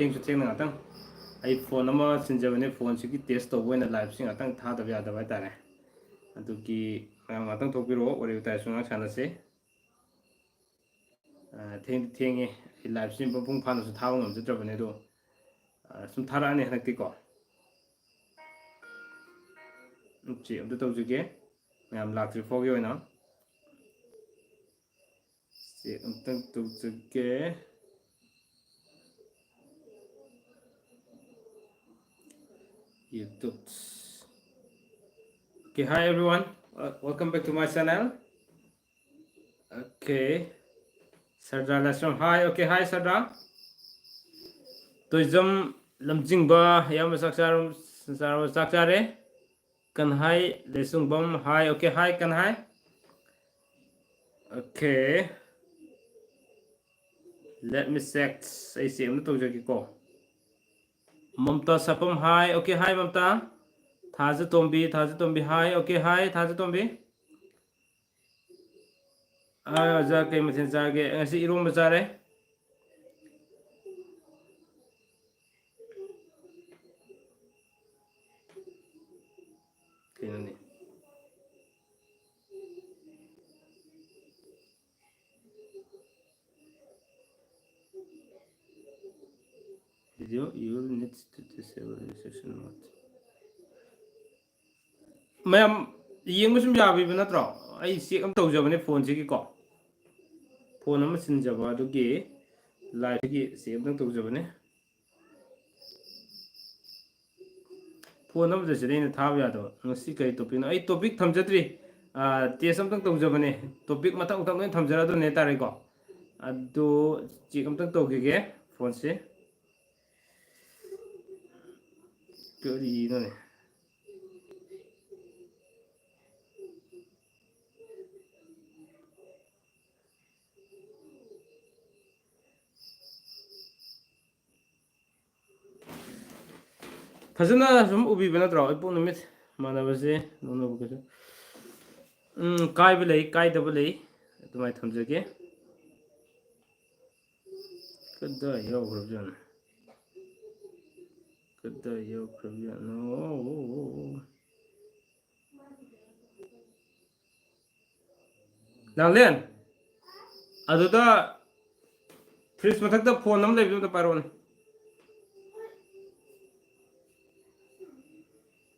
ꯊꯦꯡꯁꯨ ꯊꯦꯡꯅ ꯉꯥꯛꯇꯪ ꯑꯩ ꯐꯣꯟ ꯑꯃ ꯁꯤꯟꯖꯕꯅꯦ ꯐꯣꯟꯁꯤꯒꯤ ꯇꯦꯁ ꯇꯧꯕ ꯑꯣꯏꯅ ꯂꯥꯏꯚꯁꯤ ꯉꯥꯛꯇꯪ ꯊꯥꯗꯕ ꯌꯥꯗꯕ ꯍꯥꯏꯇꯥꯔꯦ ꯑꯗꯨꯒꯤ ꯃꯌꯥꯝ ꯉꯥꯛꯇꯪ ꯊꯣꯛꯄꯤꯔꯛꯑꯣ ꯋꯥꯔꯤ ꯋꯥꯇꯥꯏꯁꯨ ꯉꯥꯏꯍꯥꯛ ꯁꯥꯟꯅꯁꯤ ꯊꯦꯡꯉꯦ ꯑꯩ ꯂꯥꯏꯚꯁꯤ ꯃꯄꯨꯡ ꯐꯥꯅꯁꯨ ꯊꯥꯕ ꯉꯝꯖꯗ꯭ꯔꯕꯅꯦ ꯑꯗꯣ ꯁꯨꯝ ꯊꯥꯔꯛꯑꯅꯤ ꯍꯟꯗꯛꯇꯤꯀꯣ ꯆꯦꯛ ꯑꯝꯇ ꯇꯧꯖꯒꯦ ꯃꯌꯥꯝ ꯂꯥꯛꯇ꯭ꯔꯤ ꯐꯥꯎꯒꯤ ꯑꯣꯏꯅ ꯆꯦꯛ ꯑꯝꯇꯪ ꯇꯧꯖꯒꯦ YouTube. Okay, hi everyone. Welcome back to my channel. Okay, Sardar Lasram. Hi, okay, hi Sardar. Toizam lamjingba yam sakchare. Kan hi lesungbam. Hi, okay, hi kan hi. Okay. Let me check. I see am to jagi ko. Mamta sapam hi, okay, hi Mamta. Thaja Tombi, hi, okay, hi, Thaja Tombi. Jake Matin Jage, and see Irum Bazare. Okay, video, you will need to disable the session mode. Ma'am, yeng sum yabi ba natro ai check am tawjabane phone sigi ko phone am sinjaba adugi live gi check am tawjabane phone am jasire na thab yado ngasi kai topic na ai topic thamjadri test am tawjabane topic matang tang ne thamjara do ne tare ko adu check am tawgige phone se kari no ne फजना some उबीब नत्रो Ipoh निमित मानबसे नोनबो कसे कायब लई कायदब लई तुमाय थमजगे कदा योग्रबजन no नालेन अदुदा fridge मथकदा phone नम लेबिदो पारोन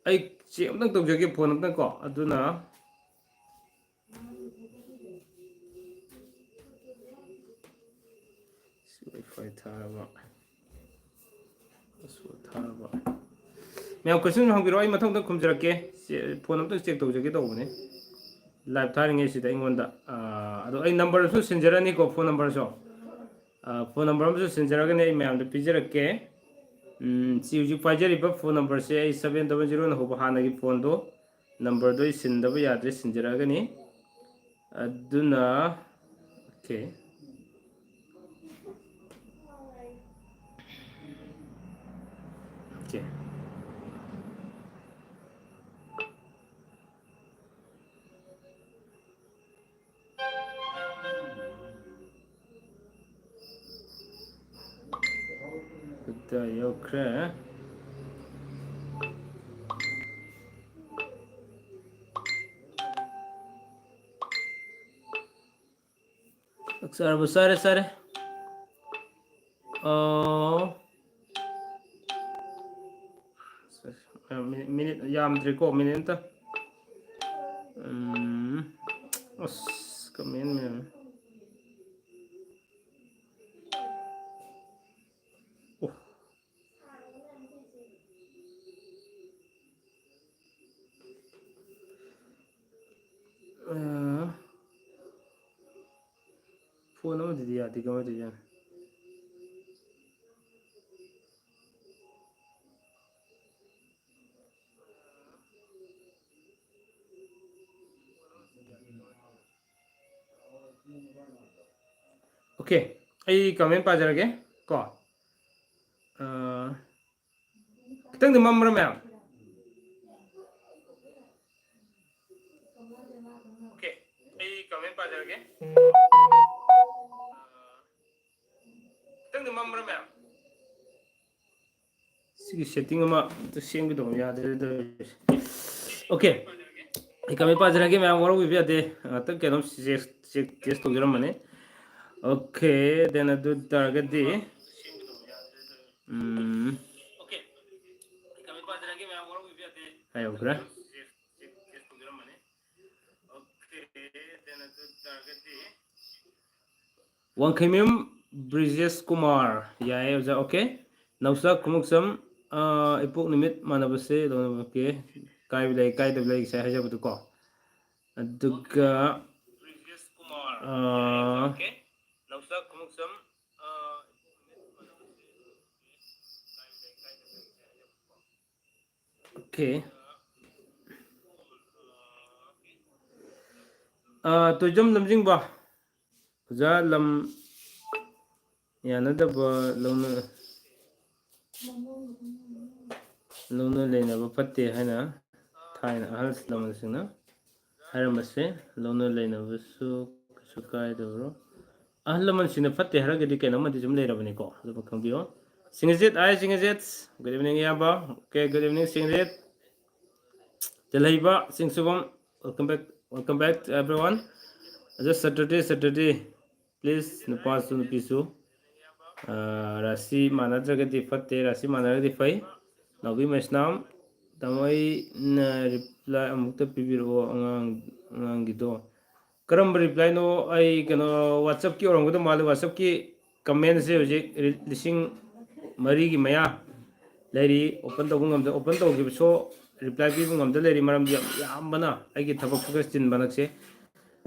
आई चे अमतंग तौजगे phone अमतंग को अदुना wifi थाबा password थाबा मैं question हंगिरो आई मथंग द खुमजरके फोन अमतंग चेक तौजगे तौबने लाइव थारिंगे सिदा इंगोंदा अदो आई नंबर सु सिंजरानी को फोन नंबर सु सिंजरागने आई मैम द पिजरके सी हुजी पाइजरिबा फोन नंबर से 700 न होबा हानागी फोन दो नंबर दो सिंदबा याद्रे सिंजरागनी अदुना ओके ओके दा योक्रे अक्सर बसारे सारे मिनट यामद्रिको मिनट अस कमेंट में फोन में दीदी आती कम दीजिए ओके आई कमेंट पाजरगे को खितंग मम्र मैम ओके आई कमेंट पाजरगे खितंग मम्र मैम ꯁꯤꯒꯤ ꯁꯦꯠꯇꯤꯡ ꯑꯃ ꯁꯦꯝꯒꯗꯧꯕ ꯌꯥꯗ꯭ꯔꯦ ꯑꯣꯀꯦ ꯑꯩ ꯀꯃꯥꯏ ꯄꯥꯖꯔꯒꯦ ꯃꯌꯥꯝ ꯋꯥꯔꯧꯕꯤꯕ ꯌꯥꯗꯦ ꯉꯥꯛꯇꯪ ꯀꯩꯅꯣꯝ ꯇꯦꯁ ꯇꯧꯖꯔꯝꯕꯅꯦ ꯑꯣꯀꯦ ꯗꯦꯟ ꯑꯗꯨ ꯇꯥꯔꯒꯗꯤ ꯍꯥꯏꯌꯣꯈ꯭ꯔꯦ ꯋꯥꯡꯈꯩꯃꯌꯨꯝ ꯕ꯭ꯔꯤꯖꯦꯁ ꯀꯨꯃꯥꯔ ꯌꯥꯏ ꯑꯣꯖꯥ ꯑꯣꯀꯦ ꯅꯧꯆꯥ ꯈꯨꯃꯨꯛꯆꯝ ꯏꯄꯣꯛ ꯅꯨꯃꯤꯠ ꯃꯥꯟꯅꯕꯁꯦ ꯑꯣꯀꯦ ꯀꯥꯏꯕ ꯂꯩ ꯀꯥꯏꯗꯕ ꯂꯩ ꯉꯁꯥꯏ ꯍꯥꯏꯖꯕꯗꯨꯀꯣ ꯑꯗꯨꯒ ꯅꯧꯆꯥ ꯈꯨꯃꯨꯛꯆꯝ ꯑꯣꯀꯦ ꯇꯣꯏꯖꯝ ꯂꯝꯖꯤꯡꯕ ꯑꯣꯖꯥ ꯂꯝ ꯌꯥꯅꯗꯕ ꯂꯧꯅ ꯂꯩꯅꯕ ꯐꯠꯇꯦ ꯍꯥꯏꯅ ꯊꯥꯏꯅ ꯑꯍꯜ ꯂꯃꯟꯁꯤꯡꯅ ꯍꯥꯏꯔꯝꯕꯁꯦ ꯂꯧꯅ ꯂꯩꯅꯕꯁꯨ ꯀꯩꯁꯨ ꯀꯥꯏꯗꯕ꯭ꯔꯣ ꯑꯍꯜ ꯂꯃꯟꯁꯤꯡꯅ ꯐꯠꯇꯦ ꯍꯥꯏꯔꯒꯗꯤ ꯀꯩꯅꯣꯝꯃꯗꯤ ꯁꯨꯝ ꯂꯩꯔꯕꯅꯤꯀꯣ ꯑꯗꯨꯕꯨ ꯈꯪꯕꯤꯌꯣ ꯁꯤꯡꯖꯤꯠ ꯑꯥꯏ ꯁꯤꯡꯖꯤꯠ ꯒꯨꯗ ꯏꯚꯤꯅꯤꯡ ꯏꯌꯥꯝꯕ ꯑꯣꯀꯦ ꯒꯨꯗ ꯏꯚꯤꯅꯤꯡ ꯁꯤꯡꯖꯤꯠ ꯇꯦꯜꯍꯩꯕ ꯆꯤꯡꯁꯨꯕꯝ ꯋꯦꯜꯀꯝ ꯕꯦꯛ ꯑꯦꯚ꯭ꯔꯤꯋꯥꯟ ꯖꯁ ꯁꯦꯇꯔꯗꯦ ꯄ꯭ꯂꯤꯖ ꯅꯨꯄꯥꯁꯨ ꯅꯨꯄꯤꯁꯨ ꯔꯥꯁꯤ ꯃꯥꯟꯅꯗ꯭ꯔꯒꯗꯤ ꯐꯠꯇꯦ ꯔꯥꯁꯤ ꯃꯥꯟꯅꯔꯒꯗꯤ ꯐꯩ ꯅꯥꯎꯕꯤ ꯃꯩꯁꯅꯥꯝ ꯇꯥꯃꯣ ꯑꯩꯅ ꯔꯤꯄ꯭ꯂꯥꯏ ꯑꯃꯨꯛꯇ ꯄꯤꯕꯤꯔꯛꯑꯣ ꯑꯉꯥꯡꯒꯤꯗꯣ ꯀꯔꯝꯕ ꯔꯤꯄ꯭ꯂꯥꯏꯅꯣ ꯑꯩ ꯀꯩꯅꯣ ꯋꯥꯆꯞꯀꯤ ꯑꯣꯏꯔꯝꯒꯗꯧ ꯃꯥꯜꯂꯦ ꯋꯥꯆꯞꯀꯤ ꯀꯃꯦꯟꯁꯦ ꯍꯧꯖꯤꯛ 4,000 ꯃꯌꯥ ꯂꯩꯔꯤ ꯑꯣꯄꯟ ꯇꯧꯕ ꯉꯝꯗ ꯑꯣꯄꯟ ꯇꯧꯈꯤꯕꯁꯨ ꯔꯤꯄ꯭ꯂꯥꯏ ꯄꯤꯕ ꯉꯝꯗ ꯂꯩꯔꯤ ꯃꯔꯝꯗꯤ ꯌꯥꯝꯕꯅ ꯑꯩꯒꯤ ꯊꯕꯛꯁꯨ ꯈꯔ ꯆꯤꯟꯕ ꯅꯛꯁꯦ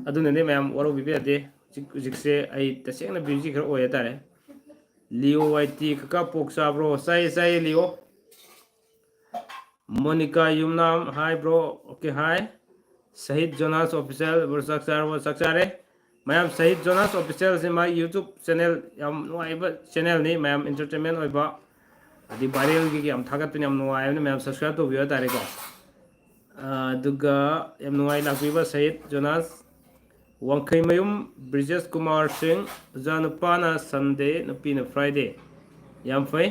ꯑꯗꯨꯅꯅꯦ ꯃꯌꯥꯝ ꯋꯥꯔꯧꯕꯤꯕ ꯌꯥꯗꯦ ꯍꯧꯖꯤꯛꯁꯦ ꯑꯩ ꯇꯁꯦꯡꯅ ꯕꯤꯖꯤ ꯈꯔ ꯑꯣꯏ ꯍꯥꯏꯇꯥꯔꯦ ꯂꯤꯑꯣ ꯋꯥꯏ ꯇꯤ ꯀꯀꯥ ꯄꯣꯛ ꯆꯥꯕ꯭ꯔꯣ ꯆꯥꯏꯌꯦ ꯂꯤꯑꯣ ꯃꯣꯅꯤꯀꯥ ꯌꯨꯝꯅꯥꯝ ꯍꯥꯏ ꯕ꯭ꯔꯣ ꯑꯣꯀꯦ ꯍꯥꯏ ꯁꯍꯤꯠ ꯖꯣꯅꯥꯁ ꯑꯣꯐꯤꯁꯤꯌꯦꯜ ꯆꯥꯛ ꯆꯥꯔꯕꯣ ꯆꯥꯛ ꯆꯥꯔꯦ ꯃꯌꯥꯝ ꯁꯍꯤꯠ ꯖꯣꯅꯥꯁ ꯑꯣꯐꯤꯁꯤꯌꯦꯜꯁꯦ ꯃꯥꯒꯤ ꯌꯨꯇꯨꯕ ꯆꯦꯅꯦꯜ ꯌꯥꯝ ꯅꯨꯡꯉꯥꯏꯕ ꯆꯦꯅꯦꯜꯅꯤ ꯃꯌꯥꯝ ꯏꯟꯇꯔꯇꯦꯟꯃꯦꯟ ꯑꯣꯏꯕ ꯑꯗꯩ ꯚꯥꯏꯔꯦꯜꯒꯤ ꯌꯥꯝ ꯊꯥꯒꯠꯄꯅ ꯌꯥꯝ ꯅꯨꯡꯉꯥꯏꯕꯅꯤ ꯃꯌꯥꯝ ꯁꯕꯁꯀ꯭ꯔꯥꯏꯕ ꯇꯧꯕꯤꯌꯨ ꯍꯥꯏꯇꯥꯔꯦꯀꯣ ꯑꯗꯨꯒ ꯌꯥꯝ ꯅꯨꯡꯉꯥꯏ ꯂꯥꯛꯄꯤꯕ ꯁꯍꯤꯠ ꯖꯣꯅꯥꯁ ꯋꯥꯡꯈꯩꯃꯌꯨꯝ ꯕ꯭ꯔꯤꯖꯦꯁ ꯀꯨꯃꯥꯔ ꯁꯤꯡ ꯑꯣꯖꯥ ꯅꯨꯄꯥꯅ ꯁꯟꯗꯦ ꯅꯨꯄꯤꯅ ꯐ꯭ꯔꯥꯏꯗꯦ ꯌꯥꯝ ꯐꯩ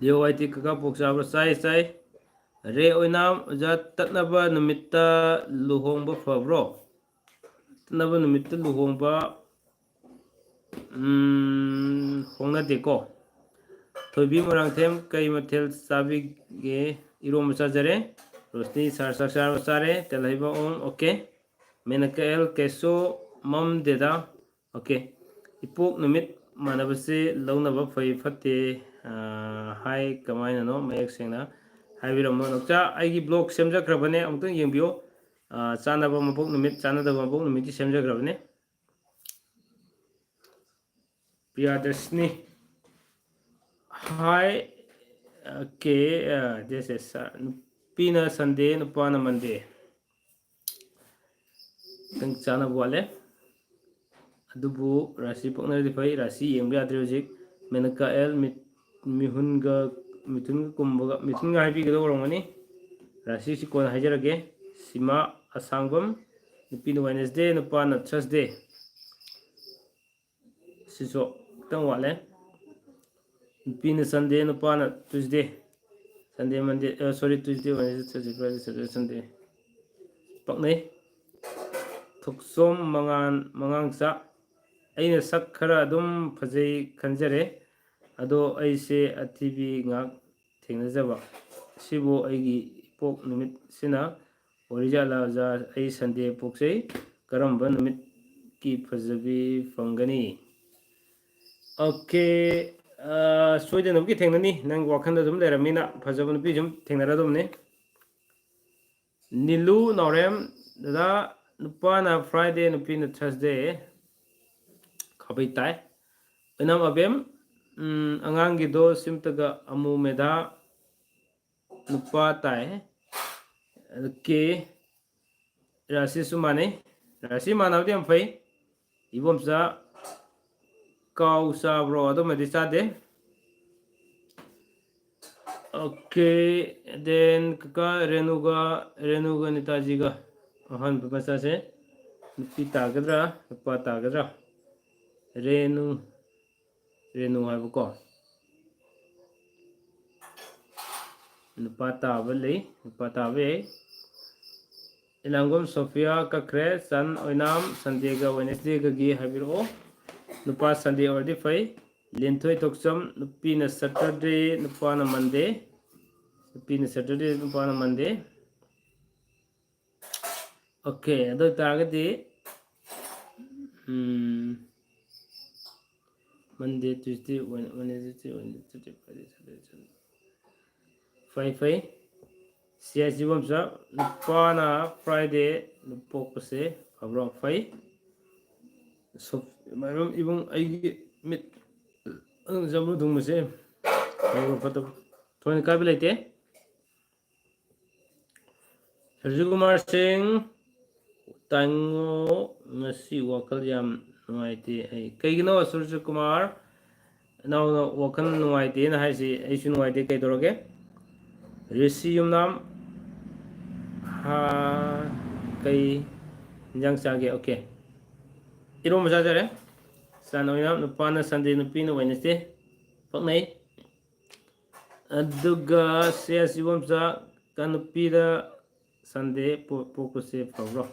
ꯂꯤꯑꯣ ꯋꯥꯏ ꯇꯤ ꯀꯀꯥ ꯄꯣꯛ ꯆꯥꯕ꯭ꯔꯥ ꯆꯥꯏ ꯔꯦ ꯑꯣꯏꯅꯥꯝ ꯑꯣꯖꯥ ꯇꯠꯅꯕ ꯅꯨꯃꯤꯠꯇ ꯂꯨꯍꯣꯡꯕ ꯐꯕ꯭ꯔꯣ ꯇꯠꯅꯕ ꯅꯨꯃꯤꯠꯇ ꯂꯨꯍꯣꯡꯕ ꯍꯣꯡꯅꯗꯦꯀꯣ ꯊꯣꯏꯕꯤ ꯃꯣꯏꯔꯥꯡꯊꯦꯝ ꯀꯩ ꯃꯊꯦꯜ ꯆꯥꯕꯤꯒꯦ ꯏꯔꯣꯝꯕ ꯆꯥꯖꯔꯦ ꯔꯣꯁꯅꯤ ꯁꯥꯔ ꯆꯥꯛ ꯆꯥꯔꯕ ꯆꯥꯔꯦ ꯇꯦꯜꯍꯩꯕ ꯑꯣꯡ ꯑꯣꯀꯦ ꯃꯦꯅꯀꯦꯜ ꯀꯩꯁꯨ ꯃꯝꯗꯦꯗ ꯑꯣꯀꯦ ꯏꯄꯣꯛ ꯅꯨꯃꯤꯠ ꯃꯥꯟꯅꯕꯁꯤ ꯂꯧꯅꯕ ꯐꯩ ꯐꯠꯇꯦ ꯍꯥꯏ ꯀꯃꯥꯏꯅꯅꯣ ꯃꯌꯦꯛ ꯁꯦꯡꯅ ꯍꯥꯏꯕꯤꯔꯝꯃꯣ ꯅꯣꯛꯆꯥ ꯑꯩꯒꯤ ꯕ꯭ꯂꯣꯛ ꯁꯦꯝꯖꯈ꯭ꯔꯕꯅꯦ ꯑꯃꯨꯛꯇꯪ ꯌꯦꯡꯕꯤꯌꯨ ꯆꯥꯅꯕ ꯃꯄꯣꯛ ꯅꯨꯃꯤꯠ ꯆꯥꯅꯗꯕ ꯃꯄꯣꯛ ꯅꯨꯃꯤꯠꯀꯤ ꯁꯦꯝꯖꯈ꯭ꯔꯕꯅꯦ ꯄ꯭ꯔꯤꯌꯥꯗꯔꯁꯤꯅꯤ ꯍꯥꯏ ꯑꯣꯀꯦ ꯗꯤꯁ ꯏꯁ ꯅꯨꯄꯤꯅ ꯁꯟꯗꯦ ꯅꯨꯄꯥꯅ ꯃꯟꯗꯦ ꯈꯤꯇꯪ ꯆꯥꯅꯕ ꯋꯥꯠꯂꯦ ꯑꯗꯨꯕꯨ ꯔꯥꯁꯤ ꯄꯣꯛꯅꯔꯗꯤ ꯐꯩ ꯔꯥꯁꯤ ꯌꯦꯡꯕ ꯌꯥꯗ꯭ꯔꯦ ꯍꯧꯖꯤꯛ ꯃꯦꯅꯀꯥ ꯑꯦꯜ ꯃꯤꯊꯨꯟꯒ ꯀꯨꯝꯕꯒ ꯃꯤꯊꯨꯟꯒ ꯍꯥꯏꯕꯤꯒꯗꯕ ꯑꯣꯏꯔꯝꯒꯅꯤ ꯔꯥꯁꯤꯁꯤ ꯀꯣꯟꯅ ꯍꯥꯏꯖꯔꯒꯦ ꯁꯤꯃꯥ ꯑꯁꯥꯡꯕꯝ ꯅꯨꯄꯤꯅ ꯋꯦꯅꯦꯁꯗꯦ ꯅꯨꯄꯥꯅ ꯊꯔꯁꯗꯦ ꯁꯤꯁꯨ ꯈꯤꯇꯪ ꯋꯥꯠꯂꯦ ꯅꯨꯄꯤꯅ ꯁꯟꯗꯦ ꯅꯨꯄꯥꯅ ꯇ꯭ꯌꯨꯁꯗꯦ ꯁꯟꯗꯦ ꯃꯟꯗꯦ ꯁꯣꯔꯤ ꯇ꯭ꯌꯨꯁꯗꯦ ꯋꯦꯅꯁꯗꯦ ꯊꯔꯁꯗꯦ ꯐ꯭ꯔꯥꯏꯗꯦ ꯁꯦꯇꯔꯗꯦ ꯁꯟꯗꯦ ꯄꯛꯅꯩ ꯊꯣꯛꯆꯣꯝ ꯃꯉꯥꯡꯆꯥ ꯑꯩꯅ ꯁꯛ ꯈꯔ ꯑꯗꯨꯝ ꯐꯖꯩ ꯈꯟꯖꯔꯦ ꯑꯗꯣ ꯑꯩꯁꯦ ꯑꯊꯤꯕꯤ ꯉꯥꯛ ꯊꯦꯡꯅꯖꯕ ꯁꯤꯕꯨ ꯑꯩꯒꯤ ꯏꯄꯣꯛ ꯅꯨꯃꯤꯠꯁꯤꯅ ꯑꯣꯏꯔꯤꯖꯥꯠꯂꯥ ꯑꯣꯖꯥ ꯑꯩ ꯁꯟꯗꯦ ꯄꯣꯛꯆꯩ ꯀꯔꯝꯕ ꯅꯨꯃꯤꯠꯀꯤ ꯐꯖꯕꯤ ꯐꯪꯒꯅꯤ ꯑꯣꯀꯦ ꯁꯣꯏꯗꯅꯕꯒꯤ ꯊꯦꯡꯅꯅꯤ ꯅꯪ ꯋꯥꯈꯜꯗ ꯑꯗꯨꯝ ꯂꯩꯔꯕꯅꯤꯅ ꯐꯖꯕ ꯅꯨꯄꯤ ꯁꯨꯝ ꯊꯦꯡꯅꯔꯗꯕꯅꯤ ꯅꯤꯂꯨ ꯅꯥꯎꯔꯦꯝ ꯗꯗꯥ ꯅꯨꯄꯥꯅ ꯐ꯭ꯔꯥꯏꯗꯦ ꯅꯨꯄꯤꯅ ꯊꯔꯁꯗꯦ ꯈꯥꯕꯩ ꯇꯥꯏ ꯑꯣꯏꯅꯥꯝ ꯑꯕꯦꯝ ꯑꯉꯥꯡꯒꯤꯗꯣ ꯁꯤꯝꯇꯒ ꯑꯃꯨ ꯃꯦꯙꯥ ꯅꯨꯄꯥ ꯇꯥꯏ ꯑꯣꯀꯦ ꯔꯥꯁꯤꯁꯨ ꯃꯥꯟꯅꯩ ꯔꯥꯁꯤ ꯃꯥꯟꯅꯕꯗꯤ ꯌꯥꯝ ꯐꯩ ꯏꯕꯣꯝꯆꯥ ꯀꯥꯎ ꯆꯥꯕ꯭ꯔꯣ ꯑꯗꯨꯃꯗꯤ ꯆꯥꯗꯦ ꯑꯣꯀꯦ ꯗꯦꯟ ꯀꯀꯥ ꯔꯦꯅꯨꯒ ꯅꯤꯇꯥꯖꯤꯒ ꯑꯍꯥꯟꯕ ꯃꯆꯥꯁꯦ ꯅꯨꯄꯤ ꯇꯥꯒꯗ꯭ꯔꯥ ꯅꯨꯄꯥ ꯇꯥꯒꯗ꯭ꯔꯥ ꯔꯦꯅꯨ ꯍꯥꯏꯕꯀꯣ नुपा ताबा लई नुपा ताबे इलांगम सोफिया कखरे सन ओइनाम संडे का वेडनेसडे का गी हाबिरो नुपा संडे और फै लेंथोय तोक्सम नुपी न सैटरडे नुपा न मंडे नुपी न सैटरडे नुपा न मंडे ओके अदो तागदी Monday Tuesday Wednesday Thursday Friday Saturday फै फै सियासी बमसा नुपाना फ्राइडे नुपोकसे फब्रो फै सब मायम इबुं आइगी मिट जमु दुंगसे फब्रो फतो थोन काबि लेते Sarju Kumar Singh तांगो ngasi wakal yam nuaite ai kaigino surju kumar now wakal nuaite na haisi aisu nuaite kai doroge risi yumnam ha kai jang sage okay iro maja jare sanoina nupana sunday nupina wednesday paknai aduga siasi bomsa kanupira sunday pokuse pabro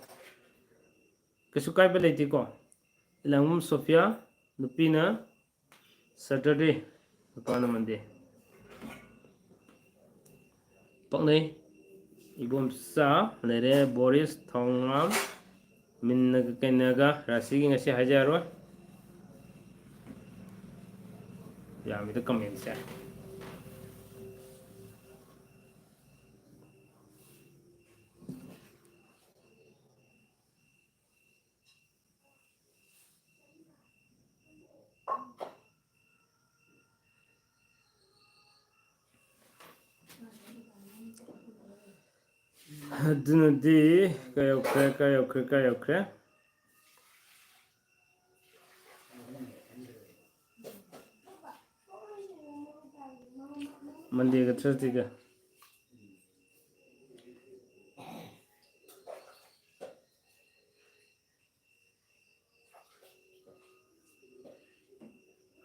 kesu kai beleti ko ilangum sofia nupina saturday nupana monday paknai ibom sa lere boris thongam minnaga kenaga rasigi ngasi hajaro yamida comment sa adunadi kayokre Monday ka Thursday ka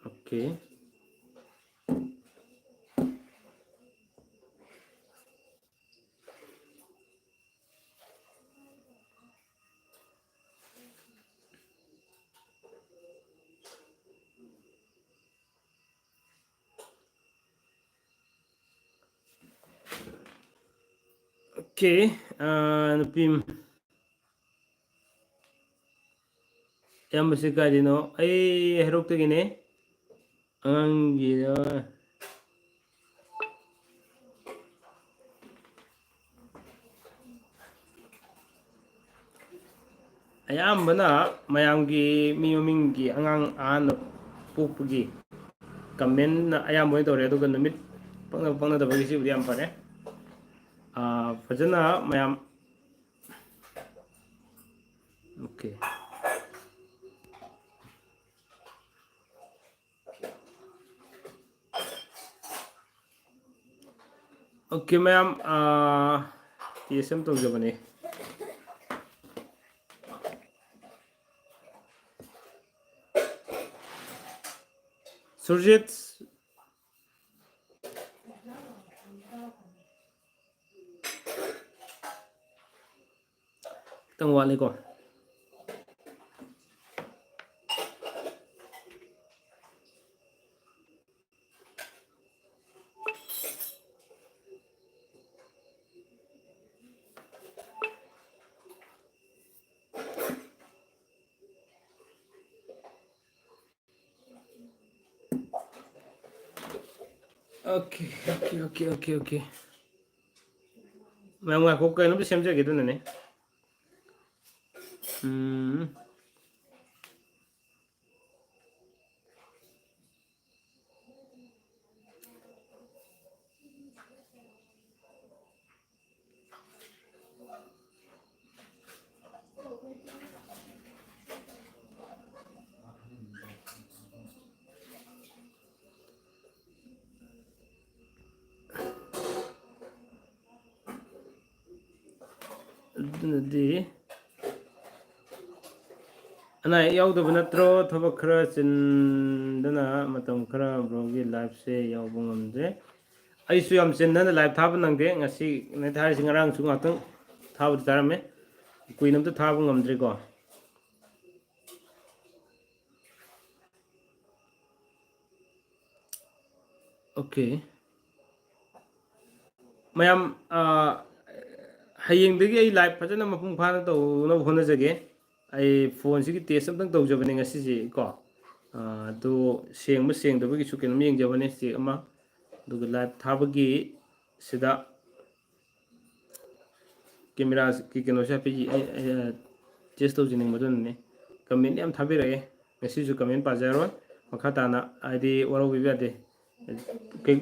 okay okay nupim yamasi kadino ai herok tagine angi ayambana mayamgi miyominggi angang an pupgi comment na ayamboy tore aduga numit pangna dabagi si udi am pare fajana mayam okay okay mayam TSM to jabane Surjit tang wale ko okay mayam nga ko kay no semja gitu nane di ana yaudaba natro thobak khara chin dana matam khara brogi live se yaubung amde ꯑꯩꯁꯨ ꯌꯥꯝ ꯆꯤꯟꯗꯅ live ꯊꯥꯕ ꯅꯪꯗꯦ ꯉꯁꯤ ꯊꯥꯔꯤꯁꯤ ꯉꯔꯥꯡꯁꯨ ꯉꯥꯛꯇꯪ ꯊꯥꯕꯗꯤ ꯇꯥꯔꯝꯃꯦ ꯀꯨꯏꯅ ꯑꯝꯇ ꯊꯥꯕ ꯉꯝꯗ꯭ꯔꯤꯀꯣ ꯑꯣꯀꯦ ꯃꯌꯥꯝ ꯍꯌꯦꯡꯗꯒꯤ ꯑꯩ ꯂꯥꯏꯚ ꯐꯖꯅ ꯃꯄꯨꯡ ꯐꯥꯅ ꯇꯧꯅꯕ ꯍꯣꯠꯅꯖꯒꯦ ꯑꯩ ꯐꯣꯟꯁꯤꯒꯤ ꯇꯦꯁ ꯑꯝꯇꯪ ꯇꯧꯖꯕꯅꯦ ꯉꯁꯤꯁꯦ ꯀꯣ ꯑꯗꯨ ꯁꯦꯡꯕ ꯁꯦꯡꯗꯕꯒꯤꯁꯨ ꯀꯩꯅꯣꯝ ꯌꯦꯡꯖꯕꯅꯦ ꯆꯦꯛ ꯑꯃ ꯑꯗꯨꯒ ꯂꯥꯏꯚ ꯊꯥꯕꯒꯤ ꯁꯤꯗ ꯀꯦꯃꯦꯔꯥꯒꯤ ꯀꯩꯅꯣꯁꯦ ꯍꯥꯏꯐꯦꯠ ꯇꯦꯁ ꯇꯧꯖꯅꯤꯡꯕꯗꯨꯅꯅꯦ ꯀꯃꯦꯟ ꯌꯥꯝ ꯊꯥꯕꯤꯔꯛꯑꯦ ꯉꯁꯤꯁꯨ ꯀꯃꯦꯟ ꯄꯥꯖꯔꯣꯏ ꯃꯈꯥ ꯇꯥꯅ ꯍꯥꯏꯗꯤ ꯋꯥꯔꯧꯕꯤꯕ ꯌꯥꯗꯦ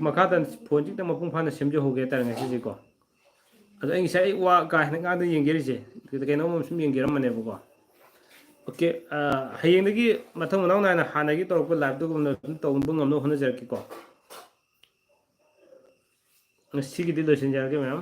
ꯃꯈꯥ ꯇꯥꯅ ꯐꯣꯟꯁꯤꯛꯇ ꯃꯄꯨꯡ ꯐꯥꯅ ꯁꯦꯝꯖꯍꯧꯒꯦ ꯍꯥꯏꯇꯥꯔꯦ ꯉꯁꯤꯁꯦꯀꯣ ꯑꯗꯣ ꯑꯩ ꯉꯁꯥꯏ ꯑꯩ ꯋꯥ ꯀꯥ ꯍꯦꯟꯅ ꯉꯥꯛꯇ ꯌꯦꯡꯖꯔꯤꯁꯦ ꯀꯩꯅꯣꯝ ꯁꯨꯝ ꯌꯦꯡꯖꯔꯝꯕꯅꯦꯕꯀꯣ ꯑꯣꯀꯦ ꯍꯌꯦꯡꯗꯒꯤ ꯃꯊꯪ ꯃꯅꯥꯎ ꯅꯥꯏꯅ ꯍꯥꯟꯅꯒꯤ ꯇꯧꯔꯛꯄ ꯂꯥꯏꯚꯇꯨꯒꯨꯝꯅ ꯑꯗꯨꯝ ꯇꯧꯕ ꯉꯝꯅꯕ ꯍꯣꯠꯅꯖꯔꯛꯀꯦꯀꯣ ꯉꯁꯤꯒꯤꯗꯤ ꯂꯣꯏꯁꯤꯟꯖꯔꯒꯦ ꯃꯌꯥꯝ